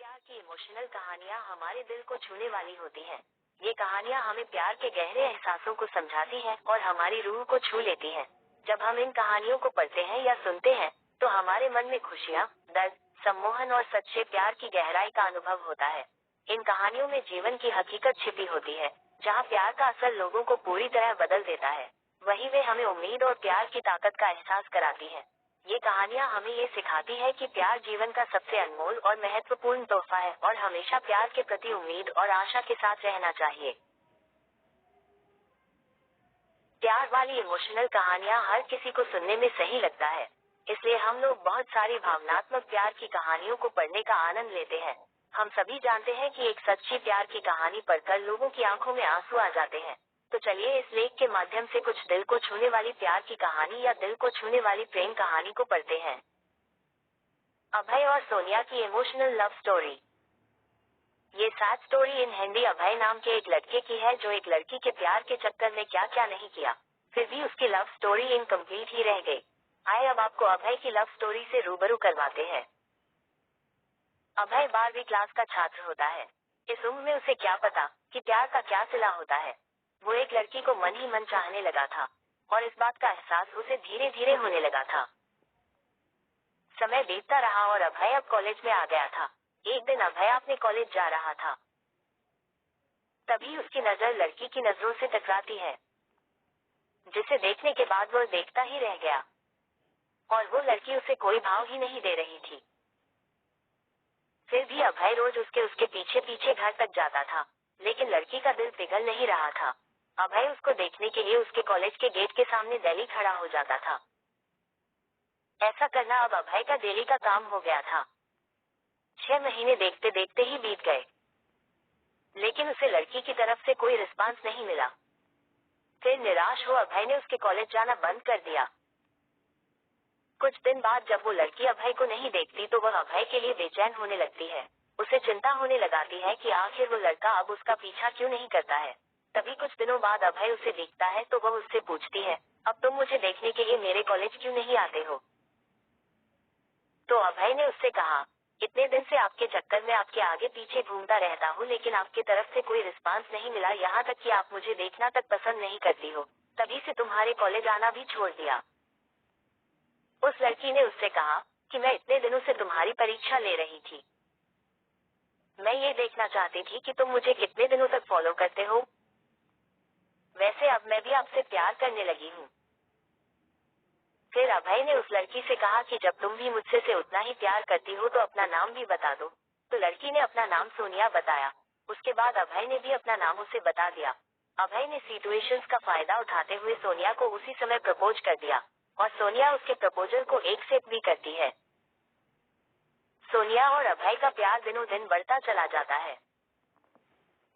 प्यार की इमोशनल कहानियाँ हमारे दिल को छूने वाली होती हैं। ये कहानियाँ हमें प्यार के गहरे एहसासों को समझाती हैं और हमारी रूह को छू लेती हैं। जब हम इन कहानियों को पढ़ते हैं या सुनते हैं, तो हमारे मन में खुशियाँ, दर्द, सम्मोहन और सच्चे प्यार की गहराई का अनुभव होता है। इन कहानियों में जीवन की हकीकत छिपी होती है, जहाँ प्यार का असर लोगों को पूरी तरह बदल देता है। वहीं वे हमें उम्मीद और प्यार की ताकत का एहसास कराती हैं। ये कहानियाँ हमें ये सिखाती है कि प्यार जीवन का सबसे अनमोल और महत्वपूर्ण तोहफा है और हमेशा प्यार के प्रति उम्मीद और आशा के साथ रहना चाहिए। प्यार वाली इमोशनल कहानियाँ हर किसी को सुनने में सही लगता है, इसलिए हम लोग बहुत सारी भावनात्मक प्यार की कहानियों को पढ़ने का आनंद लेते हैं। हम सभी जानते हैं कि एक सच्ची प्यार की कहानी पढ़कर लोगों की आंखों में आंसू आ जाते हैं। तो चलिए इस लेख के माध्यम से कुछ दिल को छूने वाली प्यार की कहानी या दिल को छूने वाली प्रेम कहानी को पढ़ते हैं। अभय और सोनिया की इमोशनल लव स्टोरी। ये सैड स्टोरी इन हिंदी अभय नाम के एक लड़के की है, जो एक लड़की के प्यार के चक्कर में क्या क्या नहीं किया, फिर भी उसकी लव स्टोरी इनकम्प्लीट ही रह गई। आइए अब आपको अभय की लव स्टोरी से रूबरू करवाते हैं। अभय 12वीं क्लास का छात्र होता है। इस उम्र में उसे क्या पता कि प्यार का क्या सिला होता है। वो एक लड़की को मन ही मन चाहने लगा था और इस बात का एहसास उसे धीरे धीरे होने लगा था। समय बीतता रहा और अभय अब कॉलेज में आ गया था। एक दिन अभय अपने कॉलेज जा रहा था, तभी उसकी नजर लड़की की नजरों से टकराती है, जिसे देखने के बाद वह देखता ही रह गया और वो लड़की उसे कोई भाव ही नहीं दे रही थी। फिर भी अभय रोज उसके पीछे पीछे घर तक जाता था, लेकिन लड़की का दिल पिघल नहीं रहा था। अभय उसको देखने के लिए उसके कॉलेज के गेट के सामने डेली खड़ा हो जाता था। ऐसा करना अब अभय का डेली का काम हो गया था। 6 महीने देखते देखते ही बीत गए, लेकिन उसे लड़की की तरफ से कोई रिस्पांस नहीं मिला। फिर निराश हो अभय ने उसके कॉलेज जाना बंद कर दिया। कुछ दिन बाद जब वो लड़की अभय को नहीं देखती तो वह अभय के लिए बेचैन होने लगती है। उसे चिंता होने लगाती है कि आखिर वो लड़का अब उसका पीछा क्यों नहीं करता है। तभी कुछ दिनों बाद अभय उसे दिखता है तो वह उससे पूछती है, अब तुम मुझे देखने के लिए मेरे कॉलेज क्यों नहीं आते हो। तो अभय ने उससे कहा, इतने दिन से आपके चक्कर में आपके आगे पीछे घूमता रहता हूँ, लेकिन आपकी तरफ से कोई रिस्पांस नहीं मिला, यहाँ तक कि आप मुझे देखना तक पसंद नहीं करती हो। तभी से तुम्हारे कॉलेज आना भी छोड़ दिया। उस लड़की ने उससे कहा कि मैं इतने दिनों से तुम्हारी परीक्षा ले रही थी। मैं ये देखना चाहती थी कि तुम मुझे कितने दिनों तक फॉलो करते हो। वैसे अब मैं भी आपसे प्यार करने लगी हूँ। फिर अभय ने उस लड़की से कहा कि जब तुम भी मुझसे से उतना ही प्यार करती हो तो अपना नाम भी बता दो। तो लड़की ने अपना नाम सोनिया बताया। उसके बाद अभय ने भी अपना नाम उसे बता दिया। अभय ने सिचुएशंस का फायदा उठाते हुए सोनिया को उसी समय प्रपोज कर दिया और सोनिया उसके प्रपोजल को एक्सेप्ट भी करती है। सोनिया और अभय का प्यार दिनों दिन बढ़ता चला जाता है।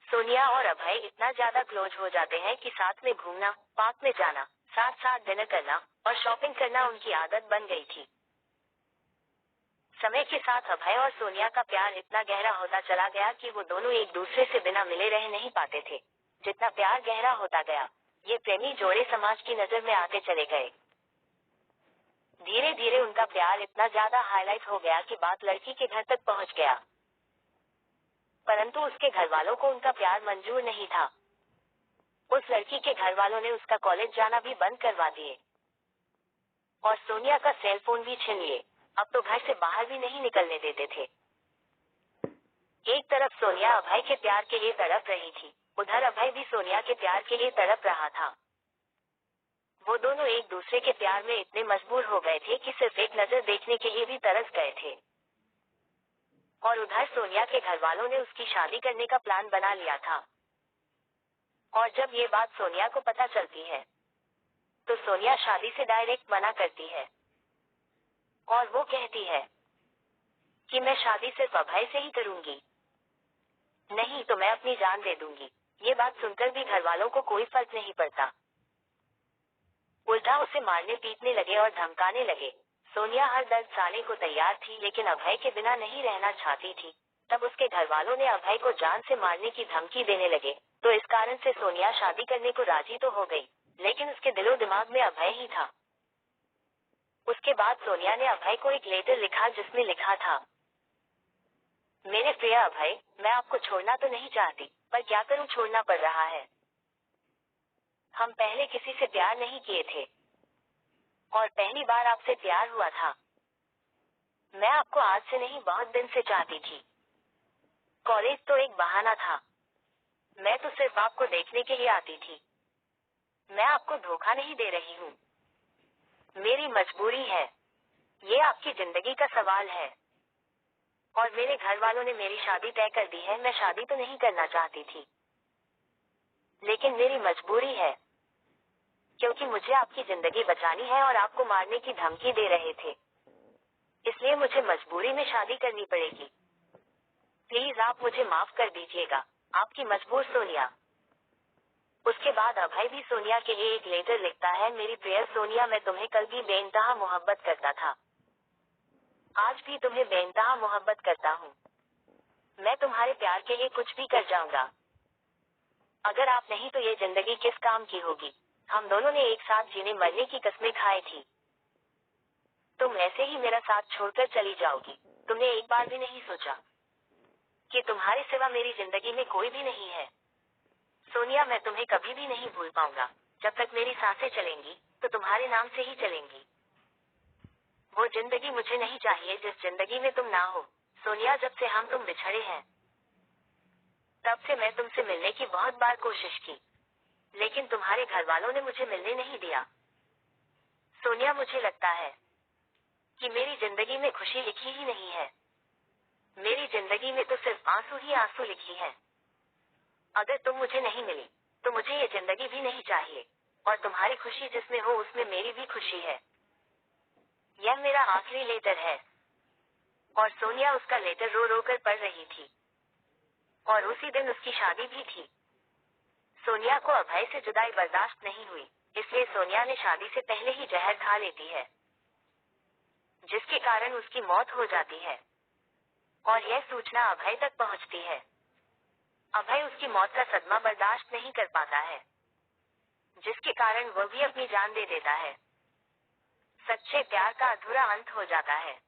सोनिया और अभय इतना ज्यादा क्लोज हो जाते हैं कि साथ में घूमना, पार्क में जाना, साथ साथ डिनर करना और शॉपिंग करना उनकी आदत बन गई थी। समय के साथ अभय और सोनिया का प्यार इतना गहरा होता चला गया कि वो दोनों एक दूसरे से बिना मिले रह नहीं पाते थे। जितना प्यार गहरा होता गया, ये प्रेमी जोड़े समाज की नजर में आते चले गए। धीरे धीरे उनका प्यार इतना ज्यादा हाईलाइट हो गया कि बात लड़की के घर तक पहुंच गया, परंतु उसके घर वालों को उनका प्यार मंजूर नहीं था। उस लड़की के घर वालों ने उसका कॉलेज जाना भी बंद करवा दिए और सोनिया का सेल फोन भी छीन लिए। अब तो घर से बाहर भी नहीं निकलने देते थे। एक तरफ सोनिया अभय के प्यार के लिए तड़प रही थी, उधर अभय भी सोनिया के प्यार के लिए तड़प रहा था। वो दोनों एक दूसरे के प्यार में इतने मजबूर हो गए थे कि सिर्फ एक नजर देखने के लिए भी तरस गए थे। और उधर सोनिया के घर वालों ने उसकी शादी करने का प्लान बना लिया था। और जब ये बात सोनिया को पता चलती है, तो सोनिया शादी से डायरेक्ट मना करती है और वो कहती है कि मैं शादी सिर्फ अभय से ही करूंगी, नहीं तो मैं अपनी जान दे दूंगी। ये बात सुनकर भी घर वालों को कोई फर्क नहीं पड़ता, उल्टा उसे मारने पीटने लगे और धमकाने लगे। सोनिया हर दर्द सहने को तैयार थी, लेकिन अभय के बिना नहीं रहना चाहती थी। तब उसके घर वालों ने अभय को जान से मारने की धमकी देने लगे, तो इस कारण से सोनिया शादी करने को राजी तो हो गई, लेकिन उसके दिलो दिमाग में अभय ही था। उसके बाद सोनिया ने अभय को एक लेटर लिखा, जिसमें लिखा था, मेरे प्रिय अभय, मैं आपको छोड़ना तो नहीं चाहती, पर क्या करूं, छोड़ना पड़ रहा है। हम पहले किसी से प्यार नहीं किए थे और पहली बार आपसे प्यार हुआ था। मैं आपको आज से नहीं, बहुत दिन से चाहती थी। कॉलेज तो एक बहाना था। मैं तो सिर्फ आपको देखने के लिए आती थी। मैं आपको धोखा नहीं दे रही हूँ। मेरी मजबूरी है। ये आपकी जिंदगी का सवाल है और मेरे घर वालों ने मेरी शादी तय कर दी है। मैं शादी तो नहीं करना चाहती थी, लेकिन मेरी मजबूरी है, क्योंकि मुझे आपकी जिंदगी बचानी है और आपको मारने की धमकी दे रहे थे। इसलिए मुझे मजबूरी में शादी करनी पड़ेगी। प्लीज आप मुझे माफ कर दीजिएगा। आपकी मजबूर सोनिया। उसके बाद अभय भी सोनिया के लिए एक लेटर लिखता है। मेरी प्रिय सोनिया, मैं तुम्हें कल भी बेइंतहा मोहब्बत करता था, आज भी तुम्हें बेइंतहा मोहब्बत करता हूँ। मैं तुम्हारे प्यार के लिए कुछ भी कर जाऊंगा। अगर आप नहीं तो ये जिंदगी किस काम की होगी। हम दोनों ने एक साथ जीने मरने की कस्में खाई थी। तुम ऐसे ही मेरा साथ छोड़कर चली जाओगी। तुमने एक बार भी नहीं सोचा कि तुम्हारे सिवा मेरी जिंदगी में कोई भी नहीं है। सोनिया, मैं तुम्हें कभी भी नहीं भूल पाऊंगा। जब तक मेरी सांसें चलेंगी तो तुम्हारे नाम से ही चलेंगी। वो जिंदगी मुझे नहीं चाहिए जिस जिंदगी में तुम ना हो। सोनिया, जब से हम तुम बिछड़े हैं तब से मैं तुमसे मिलने की बहुत बार कोशिश की, लेकिन तुम्हारे घर वालों ने मुझे मिलने नहीं दिया। सोनिया, मुझे लगता है कि मेरी जिंदगी में खुशी लिखी ही नहीं है। मेरी जिंदगी में तो सिर्फ आंसू ही आंसू लिखी है। अगर तुम मुझे नहीं मिली तो मुझे ये जिंदगी भी नहीं चाहिए और तुम्हारी खुशी जिसमें हो उसमें मेरी भी खुशी है। यह मेरा आखिरी लेटर है। और सोनिया उसका लेटर रो रो कर पढ़ रही थी और उसी दिन उसकी शादी भी थी। सोनिया को अभय से जुदाई बर्दाश्त नहीं हुई, इसलिए सोनिया ने शादी से पहले ही जहर खा लेती है, जिसके कारण उसकी मौत हो जाती है और यह सूचना अभय तक पहुंचती है। अभय उसकी मौत का सदमा बर्दाश्त नहीं कर पाता है, जिसके कारण वह भी अपनी जान दे देता है। सच्चे प्यार का अधूरा अंत हो जाता है।